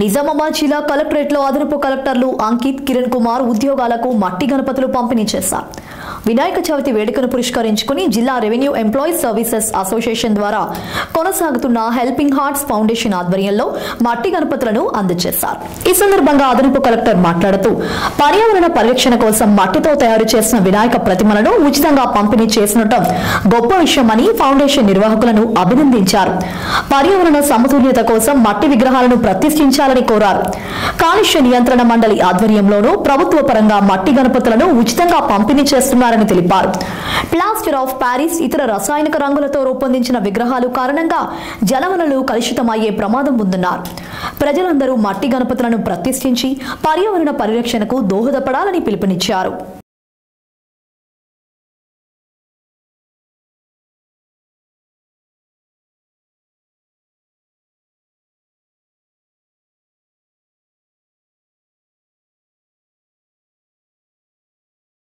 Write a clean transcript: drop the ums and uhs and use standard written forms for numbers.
నిజామాబాద్ జిల్లా కలెక్టరేట్లో అదనపు కలెక్టర్లు అంకిత్, కిరణ్ కుమార్ ఉద్యోగాలకు మట్టి గణపతులు పంపిణీ చేశారు. వినాయక చవితి వేడుకను పురస్కరించుకుని జిల్లా రెవెన్యూ ఎంప్లాయీస్ సర్వీసెస్ అసోసియేషన్ ద్వారా కొనసాగుతున్న హెల్పింగ్ హార్ట్స్ ఫౌండేషన్ ఆధ్వర్యంలో మట్టి గణపతులను అందజేశారు. ఈ సందర్భంగా అదనపు కలెక్టర్ మాట్లాడుతూ పర్యావరణ పరిరక్షణ కోసం మట్టితో తయారు చేసిన వినాయక ప్రతిమలను ఉచితంగా పంపిణీ చేసినటం గొప్ప విషయమని ఫౌండేషన్ నిర్వాహకులను అభినందించారు. పర్యావరణ సమతుల్యత కోసం మట్టి విగ్రహాలను ప్రతిష్ఠించాలని కోరారు. కాలుష్య నియంత్రణ మండలి ఆధ్వర్యంలోనూ ప్రభుత్వ పరంగా మట్టి గణపతులను ఉచితంగా పంపిణీ చేస్తున్నారని తెలిపారు. ప్లాస్టర్ ఆఫ్ ప్యారిస్, ఇతర రసాయనిక రంగులతో రూపొందించిన విగ్రహాలు కారణంగా జలవనరులు కలుషితమయ్యే ప్రమాదం ఉందన్నారు. ప్రజలందరూ మట్టి గణపతులను ప్రతిష్ఠించి పర్యావరణ పరిరక్షణకు దోహదపడాలని పిలుపునిచ్చారు.